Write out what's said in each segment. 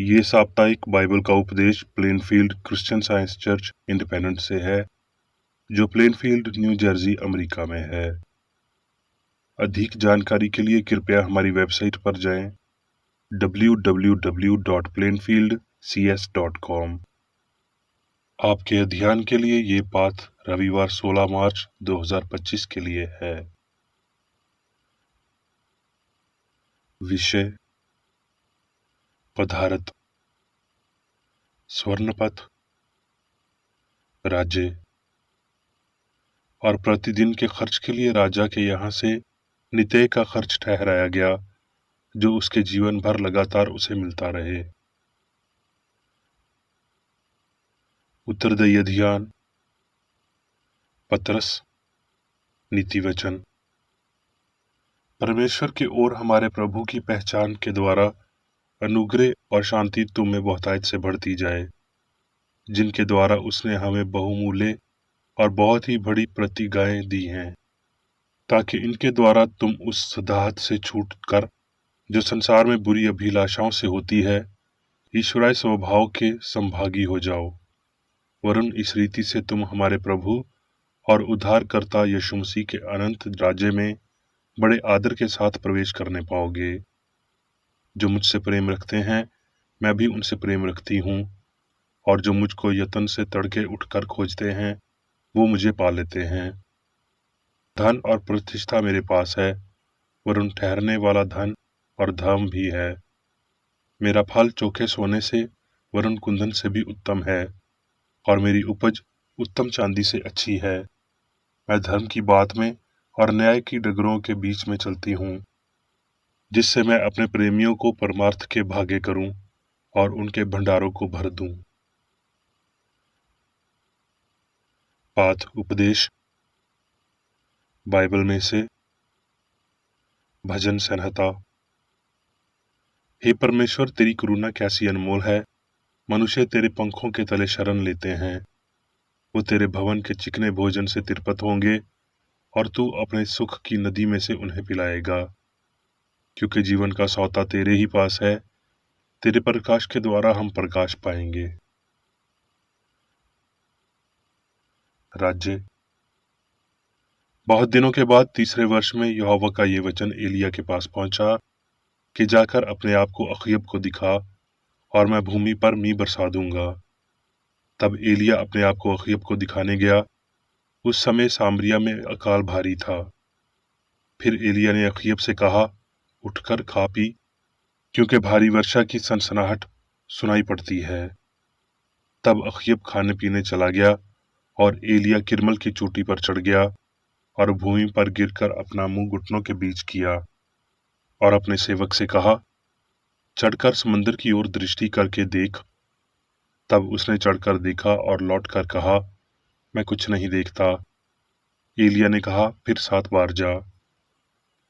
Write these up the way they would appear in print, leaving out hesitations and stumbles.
ये साप्ताहिक बाइबल का उपदेश Plainfield Christian science church independent से है, जो प्लेनफील्ड, न्यू जर्सी, अमेरिका में है। अधिक जानकारी के लिए कृपया हमारी वेबसाइट पर जाएं www.plainfieldcs.com। आपके अध्ययन के लिए ये पाठ रविवार 16 मार्च 2025 के लिए है। विषय: पदार्थ, स्वर्णपथ, राज्य और प्रतिदिन के खर्च के लिए राजा के यहाँ से नित्य का खर्च ठहराया गया, जो उसके जीवन भर लगातार उसे मिलता रहे। उत्तरदायी अध्ययन: पतरस, नीति वचन। परमेश्वर की ओर हमारे प्रभु की पहचान के द्वारा अनुग्रह और शांति तुम में बहुतायत से बढ़ती जाए, जिनके द्वारा उसने हमें बहुमूल्य और बहुत ही बड़ी प्रतिज्ञाएं दी हैं, ताकि इनके द्वारा तुम उस सदाहत से छूट कर, जो संसार में बुरी अभिलाषाओं से होती है, ईश्वरीय स्वभाव के संभागी हो जाओ। वरन इस रीति से तुम हमारे प्रभु और उद्धारकर्ता यीशु मसीह के अनंत राज्य में बड़े आदर के साथ प्रवेश करने पाओगे। जो मुझसे प्रेम रखते हैं, मैं भी उनसे प्रेम रखती हूँ, और जो मुझको यत्न से तड़के उठकर खोजते हैं, वो मुझे पा लेते हैं। धन और प्रतिष्ठा मेरे पास है, वरन ठहरने वाला धन और धर्म भी है। मेरा फल चोखे सोने से वरन कुंदन से भी उत्तम है, और मेरी उपज उत्तम चांदी से अच्छी है। मैं धर्म की बात में और न्याय की डगरों के बीच में चलती हूँ, जिससे मैं अपने प्रेमियों को परमार्थ के भागे करूं और उनके भंडारों को भर दूं। पाठ उपदेश बाइबल में से भजन संहिता। हे परमेश्वर, तेरी करुणा कैसी अनमोल है। मनुष्य तेरे पंखों के तले शरण लेते हैं। वो तेरे भवन के चिकने भोजन से तिरपत होंगे, और तू अपने सुख की नदी में से उन्हें पिलाएगा। क्योंकि जीवन का सौता तेरे ही पास है, तेरे प्रकाश के द्वारा हम प्रकाश पाएंगे। राज्य। बहुत दिनों के बाद तीसरे वर्ष में यहोवा का ये वचन एलिया के पास पहुंचा कि जाकर अपने आप को अखय्यब को दिखा, और मैं भूमि पर मी बरसा दूंगा। तब एलिया अपने आप को अखय्यब को दिखाने गया। उस समय सामरिया में अकाल भारी था। फिर एलिया ने अखय्यब से कहा, उठकर खा पी, क्योंकि भारी वर्षा की सनसनाहट सुनाई पड़ती है। तब अखय्यब खाने पीने चला गया, और एलिया किरमल की चोटी पर चढ़ गया और भूमि पर गिरकर अपना मुंह घुटनों के बीच किया, और अपने सेवक से कहा, चढ़कर समंदर की ओर दृष्टि करके देख। तब उसने चढ़कर देखा और लौटकर कहा, मैं कुछ नहीं देखता। एलिया ने कहा, फिर 7 बार जा।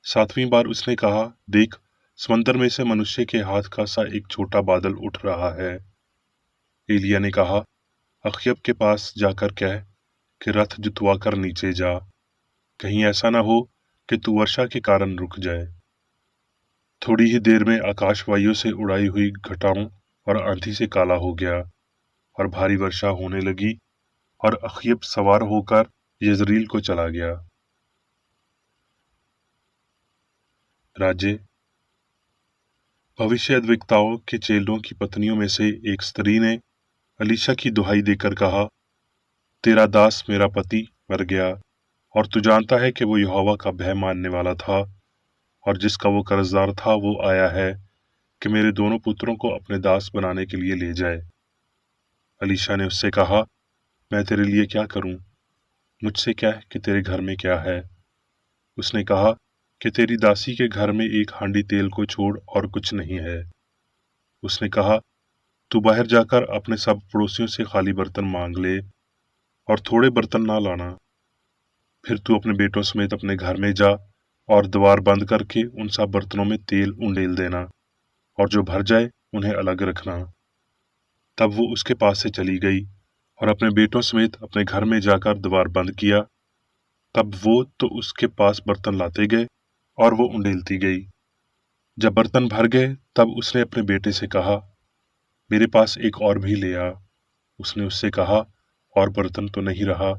7वीं बार उसने कहा, देख, समंदर में से मनुष्य के हाथ का सा एक छोटा बादल उठ रहा है। एलिया ने कहा, अखय्यब के पास जाकर कह कि रथ जुतवा कर नीचे जा, कहीं ऐसा न हो कि तू वर्षा के कारण रुक जाए। थोड़ी ही देर में आकाश वायु से उड़ाई हुई घटाओं और आंधी से काला हो गया, और भारी वर्षा होने लगी, और अखय्यब सवार होकर यजरील को चला गया। राज्य। भविष्यद्वक्ताओं के चेलों की पत्नियों में से एक स्त्री ने अलीशा की दुहाई देकर कहा, तेरा दास मेरा पति मर गया, और तू जानता है कि वो यहोवा का भय मानने वाला था, और जिसका वो कर्जदार था वो आया है कि मेरे दोनों पुत्रों को अपने दास बनाने के लिए ले जाए। अलीशा ने उससे कहा, मैं तेरे लिए क्या करूं? मुझसे कह कि तेरे घर में क्या है। उसने कहा कि तेरी दासी के घर में एक हांडी तेल को छोड़ और कुछ नहीं है। उसने कहा, तू बाहर जाकर अपने सब पड़ोसियों से खाली बर्तन मांग ले, और थोड़े बर्तन ना लाना। फिर तू अपने बेटों समेत अपने घर में जा, और द्वार बंद करके उन सब बर्तनों में तेल उंडेल देना, और जो भर जाए उन्हें अलग रखना। तब वो उसके पास से चली गई, और अपने बेटों समेत अपने घर में जाकर द्वार बंद किया। तब वो तो उसके पास बर्तन लाते गए, और वो उंडेलती गई। जब बर्तन भर गए, तब उसने अपने बेटे से कहा, मेरे पास एक और भी ले आ। उसने उससे कहा, और बर्तन तो नहीं रहा।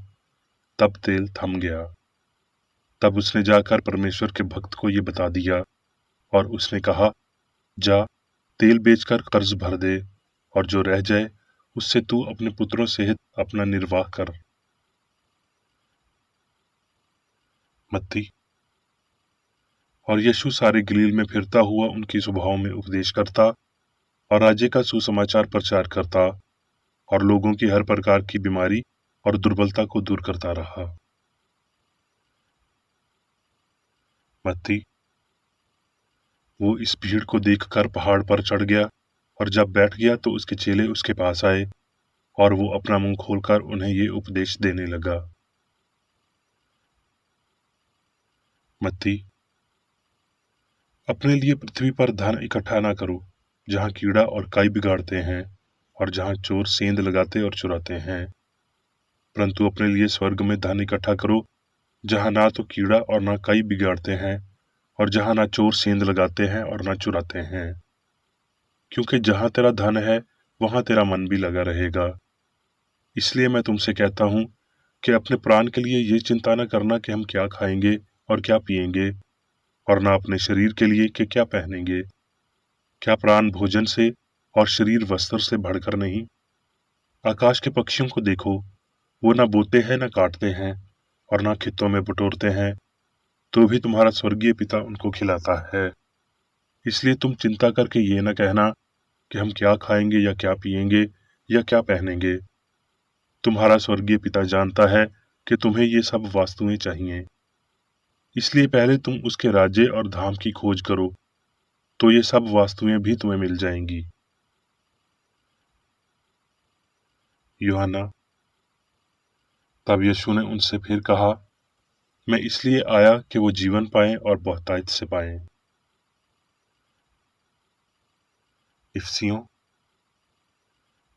तब तेल थम गया। तब उसने जाकर परमेश्वर के भक्त को ये बता दिया, और उसने कहा, जा, तेल बेचकर कर्ज भर दे, और जो रह जाए उससे तू अपने पुत्रों सहित अपना निर्वाह कर। मत्ती। और यीशु सारे गलील में फिरता हुआ उनकी सभाओं में उपदेश करता और राज्य का सुसमाचार प्रचार करता और लोगों की हर प्रकार की बीमारी और दुर्बलता को दूर करता रहा। मत्ती। वो इस भीड़ को देखकर पहाड़ पर चढ़ गया, और जब बैठ गया तो उसके चेले उसके पास आए, और वो अपना मुंह खोलकर उन्हें ये उपदेश देने लगा। मत्ती। अपने लिए पृथ्वी पर धन इकट्ठा ना करो, जहाँ कीड़ा और काई बिगाड़ते हैं, और जहाँ चोर सेंध लगाते और चुराते हैं। परंतु अपने लिए स्वर्ग में धन इकट्ठा करो, जहाँ ना तो कीड़ा और ना काई बिगाड़ते हैं, और जहाँ ना चोर सेंध लगाते हैं और ना चुराते हैं। क्योंकि जहाँ तेरा धन है, वहाँ तेरा मन भी लगा रहेगा। इसलिए मैं तुमसे कहता हूँ कि अपने प्राण के लिए ये चिंता न करना कि हम क्या खाएंगे और क्या पिएंगे, और ना अपने शरीर के लिए कि क्या पहनेंगे। क्या प्राण भोजन से और शरीर वस्त्र से बढ़कर नहीं? आकाश के पक्षियों को देखो, वो ना बोते हैं, ना काटते हैं, और ना खेतों में बटोरते हैं, तो भी तुम्हारा स्वर्गीय पिता उनको खिलाता है। इसलिए तुम चिंता करके ये न कहना कि हम क्या खाएंगे या क्या पिएंगे या क्या पहनेंगे। तुम्हारा स्वर्गीय पिता जानता है कि तुम्हें ये सब वस्तुएं चाहिए। इसलिए पहले तुम उसके राज्य और धाम की खोज करो, तो ये सब वस्तुएं भी तुम्हें मिल जाएंगी। यूहन्ना। तब यीशु ने उनसे फिर कहा, मैं इसलिए आया कि वो जीवन पाएं और बहुतायत से पाएं। इफसियों।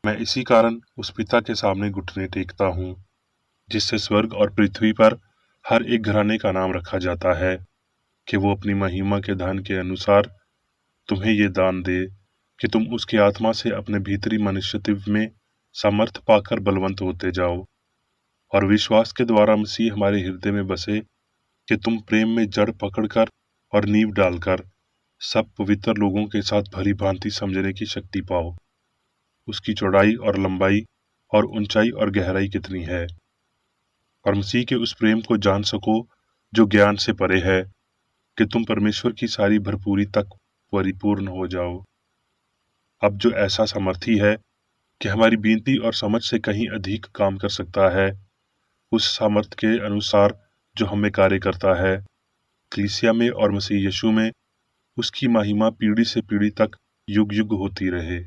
मैं इसी कारण उस पिता के सामने घुटने टेकता हूँ, जिससे स्वर्ग और पृथ्वी पर हर एक घराने का नाम रखा जाता है, कि वो अपनी महिमा के धन के अनुसार तुम्हें ये दान दे, कि तुम उसकी आत्मा से अपने भीतरी मनुष्यत्व में सामर्थ पाकर बलवंत होते जाओ, और विश्वास के द्वारा मसीह हमारे हृदय में बसे, कि तुम प्रेम में जड़ पकड़कर और नींव डालकर सब पवित्र लोगों के साथ भली भांति समझने की शक्ति पाओ, उसकी चौड़ाई और लंबाई और ऊंचाई और गहराई कितनी है, और मसीह के उस प्रेम को जान सको जो ज्ञान से परे है, कि तुम परमेश्वर की सारी भरपूरी तक परिपूर्ण हो जाओ। अब जो ऐसा समर्थी है कि हमारी विनती और समझ से कहीं अधिक काम कर सकता है, उस सामर्थ के अनुसार जो हमें कार्य करता है, कलीसिया में और मसीह यीशु में उसकी महिमा पीढ़ी से पीढ़ी तक युग युग होती रहे।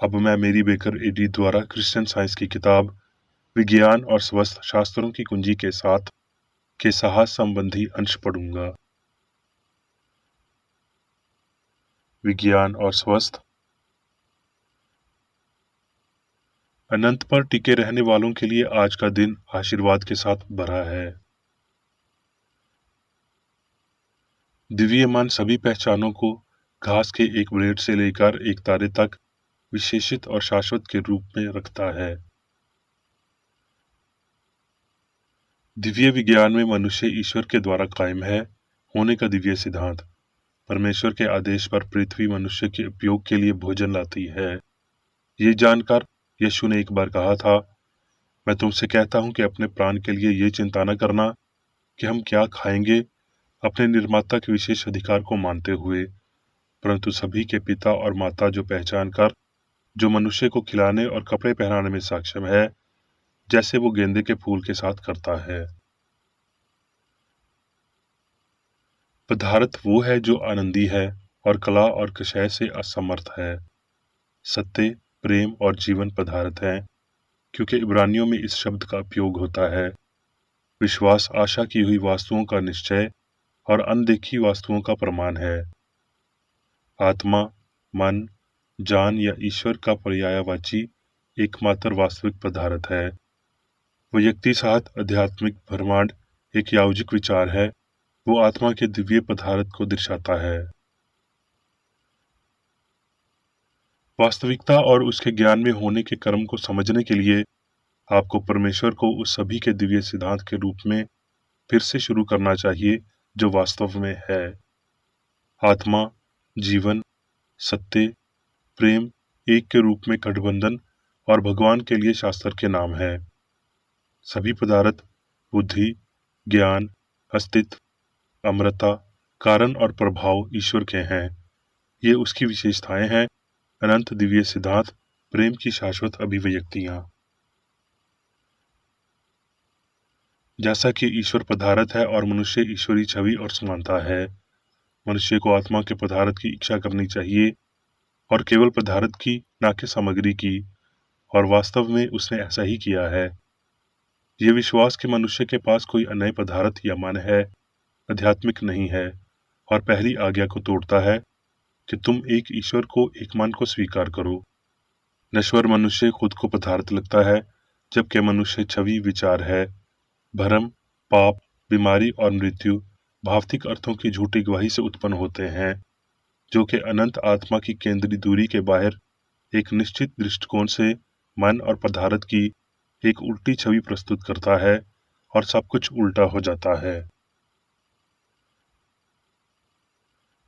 अब मैं मेरी बेकर एडी द्वारा क्रिश्चियन साइंस की किताब विज्ञान और स्वास्थ्य शास्त्रों की कुंजी के साथ के साहस संबंधी अंश पढ़ूंगा। विज्ञान और स्वास्थ्य। अनंत पर टिके रहने वालों के लिए आज का दिन आशीर्वाद के साथ भरा है। दिव्य मन सभी पहचानों को घास के एक ब्लेड से लेकर एक तारे तक विशेषित और शाश्वत के रूप में रखता है। दिव्य विज्ञान में मनुष्य ईश्वर के द्वारा कायम है होने का दिव्य सिद्धांत। परमेश्वर के आदेश पर पृथ्वी मनुष्य के उपयोग के लिए भोजन लाती है। ये जानकर यीशु ने एक बार कहा था, मैं तुमसे कहता हूं कि अपने प्राण के लिए ये चिंता न करना कि हम क्या खाएंगे, अपने निर्माता के विशेष अधिकार को मानते हुए, परंतु सभी के पिता और माता जो पहचान कर जो मनुष्य को खिलाने और कपड़े पहनाने में सक्षम है, जैसे वो गेंदे के फूल के साथ करता है। पदार्थ वो है जो आनंदी है और कला और कषय से असमर्थ है। सत्य, प्रेम और जीवन पदार्थ हैं, क्योंकि इब्रानियों में इस शब्द का उपयोग होता है। विश्वास आशा की हुई वस्तुओं का निश्चय और अनदेखी वस्तुओं का प्रमाण है। आत्मा, मन, जान या ईश्वर का पर्यायवाची एकमात्र वास्तविक पदार्थ है। वैयक्ति साथ आध्यात्मिक ब्रह्मांड एक यावजिक विचार है। वो आत्मा के दिव्य पदार्थ को दर्शाता है। वास्तविकता और उसके ज्ञान में होने के क्रम को समझने के लिए आपको परमेश्वर को उस सभी के दिव्य सिद्धांत के रूप में फिर से शुरू करना चाहिए जो वास्तव में है। आत्मा, जीवन, सत्य, प्रेम एक के रूप में गठबंधन और भगवान के लिए शास्त्र के नाम है। सभी पदार्थ, बुद्धि, ज्ञान, अस्तित्व, अमरता, कारण और प्रभाव ईश्वर के हैं। ये उसकी विशेषताएं हैं, अनंत दिव्य सिद्धांत, प्रेम की शाश्वत अभिव्यक्तियां। जैसा कि ईश्वर पदार्थ है और मनुष्य ईश्वरी छवि और समानता है, मनुष्य को आत्मा के पदार्थ की इच्छा करनी चाहिए और केवल पदार्थ की, ना कि सामग्री की, और वास्तव में उसने ऐसा ही किया है। ये विश्वास कि मनुष्य के पास कोई अन्य पदार्थ या मन है आध्यात्मिक नहीं है और पहली आज्ञा को तोड़ता है कि तुम एक ईश्वर को, एक मन को स्वीकार करो। नश्वर मनुष्य खुद को पदार्थ लगता है, जबकि मनुष्य छवि विचार है। भ्रम, पाप, बीमारी और मृत्यु भौतिक अर्थों की झूठी गवाही से उत्पन्न होते हैं, जो कि अनंत आत्मा की केंद्रीय दूरी के बाहर एक निश्चित दृष्टिकोण से मन और पदार्थ की एक उल्टी छवि प्रस्तुत करता है और सब कुछ उल्टा हो जाता है।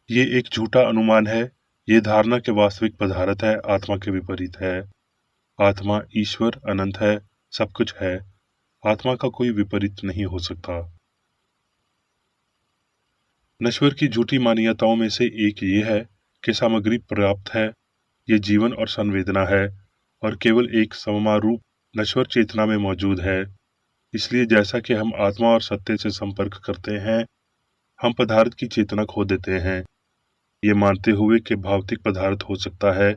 ये एक झूठा अनुमान है। ये धारणा के वास्तविक पदार्थ है आत्मा के विपरीत है। आत्मा ईश्वर अनंत है, सब कुछ है। आत्मा का कोई विपरीत नहीं हो सकता। नश्वर की झूठी मान्यताओं में से एक ये है कि सामग्री पर्याप्त है, ये जीवन और संवेदना है और केवल एक समारूप नश्वर चेतना में मौजूद है। इसलिए जैसा कि हम आत्मा और सत्य से संपर्क करते हैं, हम पदार्थ की चेतना खो देते हैं। ये मानते हुए कि भौतिक पदार्थ हो सकता है,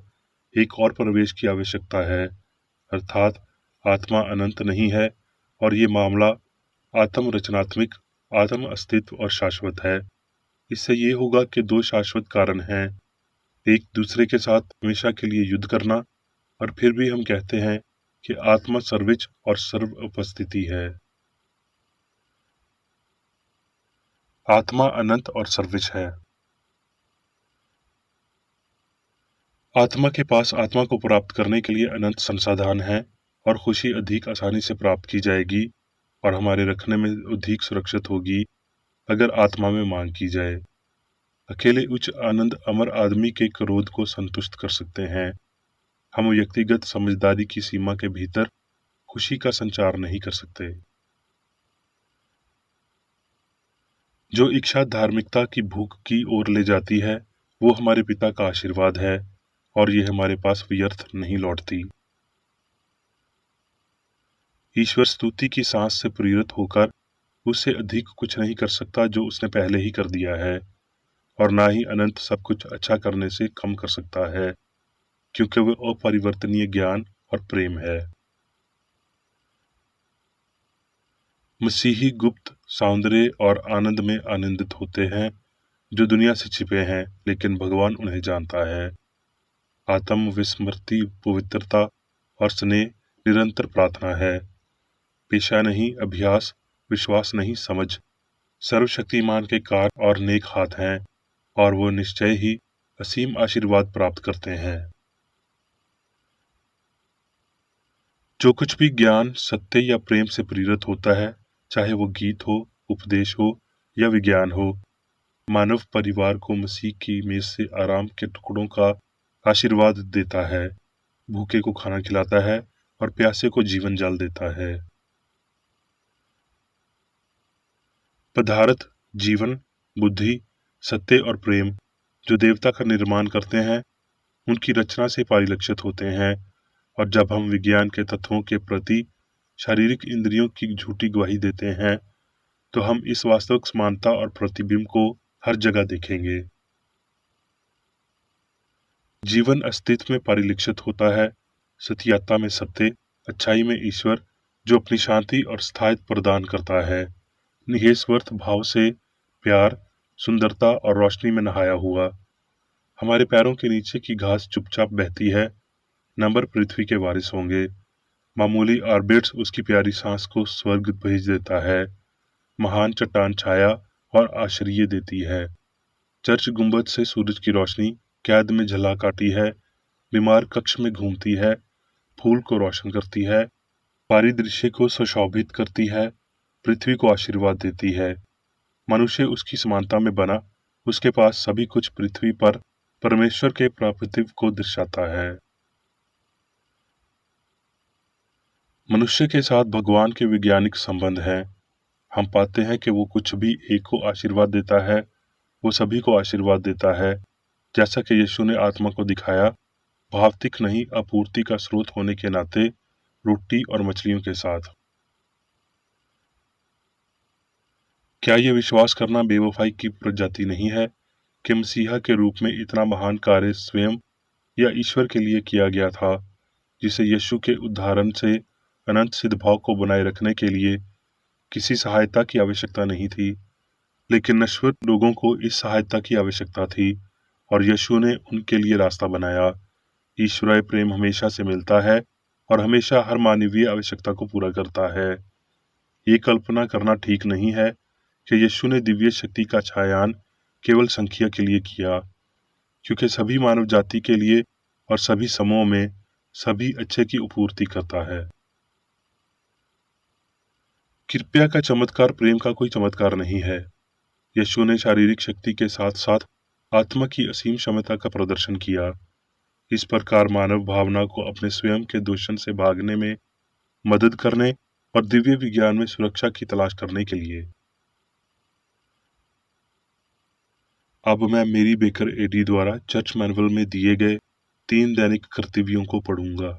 एक और प्रवेश की आवश्यकता है, अर्थात आत्मा अनंत नहीं है और ये मामला आत्म रचनात्मक, आत्म अस्तित्व और शाश्वत है। इससे ये होगा कि दो शाश्वत कारण हैं, एक दूसरे के साथ हमेशा के लिए युद्ध करना, और फिर भी हम कहते हैं कि आत्मा सर्वोच्च और सर्व उपस्थिति है। आत्मा अनंत और सर्वोच्च है। आत्मा के पास आत्मा को प्राप्त करने के लिए अनंत संसाधन है और खुशी अधिक आसानी से प्राप्त की जाएगी और हमारे रखने में अधिक सुरक्षित होगी अगर आत्मा में मांग की जाए। अकेले उच्च आनंद अमर आदमी के क्रोध को संतुष्ट कर सकते हैं। हम व्यक्तिगत समझदारी की सीमा के भीतर खुशी का संचार नहीं कर सकते। जो इच्छा धार्मिकता की भूख की ओर ले जाती है, वो हमारे पिता का आशीर्वाद है और ये हमारे पास व्यर्थ नहीं लौटती। ईश्वर स्तुति की सांस से प्रेरित होकर उससे अधिक कुछ नहीं कर सकता जो उसने पहले ही कर दिया है, और ना ही अनंत सब कुछ अच्छा करने से कम कर सकता है, क्योंकि वह अपरिवर्तनीय ज्ञान और प्रेम है। मसीही गुप्त सौंदर्य और आनंद में आनंदित होते हैं जो दुनिया से छिपे हैं, लेकिन भगवान उन्हें जानता है। आत्म विस्मृति, पवित्रता और स्नेह निरंतर प्रार्थना है, पेशा नहीं अभ्यास, विश्वास नहीं समझ। सर्वशक्तिमान के कार्य और नेक हाथ हैं और वो निश्चय ही असीम आशीर्वाद प्राप्त करते हैं। जो कुछ भी ज्ञान, सत्य या प्रेम से प्रेरित होता है, चाहे वो गीत हो, उपदेश हो या विज्ञान हो, मानव परिवार को मसीह की मेज से आराम के टुकड़ों का आशीर्वाद देता है, भूखे को खाना खिलाता है और प्यासे को जीवन जल देता है। पदार्थ, जीवन, बुद्धि, सत्य और प्रेम जो देवता का निर्माण करते हैं, उनकी रचना से परिलक्षित होते हैं, और जब हम विज्ञान के तत्वों के प्रति शारीरिक इंद्रियों की झूठी गवाही देते हैं, तो हम इस वास्तविक समानता और प्रतिबिंब को हर जगह देखेंगे। जीवन अस्तित्व में परिलक्षित होता है, सत्यता में सत्य, अच्छाई में ईश्वर जो अपनी शांति और स्थायित्व प्रदान करता है, निःस्वार्थ भाव से प्यार, सुंदरता और रोशनी में नहाया हुआ। हमारे पैरों के नीचे की घास चुपचाप बहती है, नंबर पृथ्वी के वारिस होंगे। मामूली ऑर्बिट्स उसकी प्यारी सांस को स्वर्ग भेज देता है। महान चट्टान छाया और आश्रय देती है। चर्च गुंबद से सूरज की रोशनी कैद में झलक आती है बीमार कक्ष में घूमती है, फूल को रोशन करती है, परिदृश्य को सुशोभित करती है, पृथ्वी को आशीर्वाद देती है। मनुष्य उसकी समानता में बना, उसके पास सभी कुछ पृथ्वी पर परमेश्वर के प्रातिनिध्य को दर्शाता है। मनुष्य के साथ भगवान के वैज्ञानिक संबंध हैं। हम पाते हैं कि वो कुछ भी एक को आशीर्वाद देता है, वो सभी को आशीर्वाद देता है। जैसा कि यीशु ने आत्मा को दिखाया, भौतिक नहीं आपूर्ति का स्रोत होने के नाते रोटी और मछलियों के साथ। क्या ये विश्वास करना बेवफाई की प्रजाति नहीं है कि मसीहा के रूप में इतना महान कार्य स्वयं या ईश्वर के लिए किया गया था, जिसे यीशु के उदाहरण से अनंत सद्भाव को बनाए रखने के लिए किसी सहायता की आवश्यकता नहीं थी, लेकिन नश्वर लोगों को इस सहायता की आवश्यकता थी और यीशु ने उनके लिए रास्ता बनाया। ईश्वरीय प्रेम हमेशा से मिलता है और हमेशा हर मानवीय आवश्यकता को पूरा करता है। ये कल्पना करना ठीक नहीं है कि यीशु ने दिव्य शक्ति का छायान केवल संख्या के लिए किया, क्योंकि सभी मानव जाति के लिए और सभी समूहों में सभी अच्छे की आपूर्ति करता है। कृपया का चमत्कार प्रेम का कोई चमत्कार नहीं है। यीशु ने शारीरिक शक्ति के साथ साथ आत्मा की असीम क्षमता का प्रदर्शन किया। इस प्रकार मानव भावना को अपने स्वयं के दूषण से भागने में मदद करने और दिव्य विज्ञान में सुरक्षा की तलाश करने के लिए। अब मैं मेरी बेकर एडी द्वारा चर्च मैनुअल में दिए गए 3 दैनिक कर्तव्यों को पढ़ूंगा।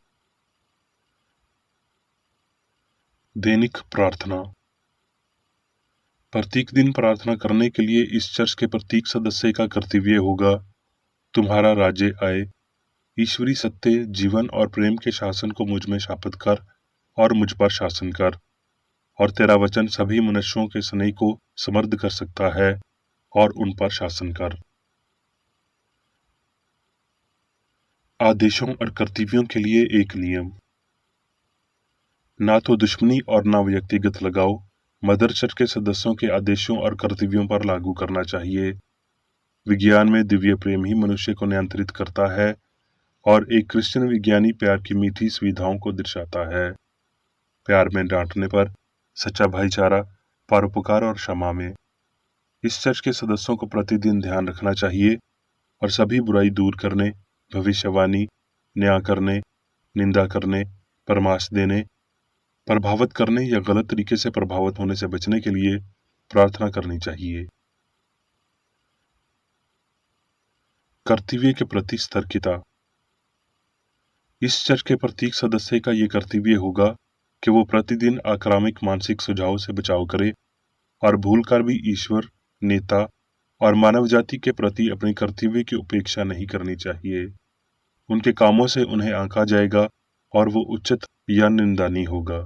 दैनिक प्रार्थना। प्रत्येक दिन प्रार्थना करने के लिए इस चर्च के प्रत्येक सदस्य का कर्तव्य होगा, तुम्हारा राज्य आए, ईश्वरी सत्य, जीवन और प्रेम के शासन को मुझ में स्थापित कर और मुझ पर शासन कर, और तेरा वचन सभी मनुष्यों के स्नेह को समृद्ध कर सकता है और उन पर शासन कर। आदेशों और कर्तव्यों के लिए एक नियम। ना तो दुश्मनी और ना व्यक्तिगत लगाव मदर चर्च के सदस्यों के आदेशों और कर्तव्यों पर लागू करना चाहिए। विज्ञान में दिव्य प्रेम ही मनुष्य को नियंत्रित करता है और एक क्रिश्चियन विज्ञानी प्यार की मीठी सुविधाओं को दर्शाता है। प्यार में डांटने पर, सच्चा भाईचारा, परोपकार और क्षमा में। इस चर्च के सदस्यों को प्रतिदिन ध्यान रखना चाहिए और सभी बुराई दूर करने, भविष्यवाणी, न्याय करने, निंदा करने, परामर्श देने, प्रभावित करने या गलत तरीके से प्रभावित होने से बचने के लिए प्रार्थना करनी चाहिए। कर्तव्य के प्रति सतर्कता। इस चर्च के प्रत्येक सदस्य का ये कर्तव्य होगा कि वो प्रतिदिन आक्रामक मानसिक सुझाव से बचाव करे और भूलकर भी ईश्वर, नेता और मानव जाति के प्रति अपने कर्तव्य की उपेक्षा नहीं करनी चाहिए। उनके कामों से उन्हें आंका जाएगा और वो उचित या निंदनीय होगा।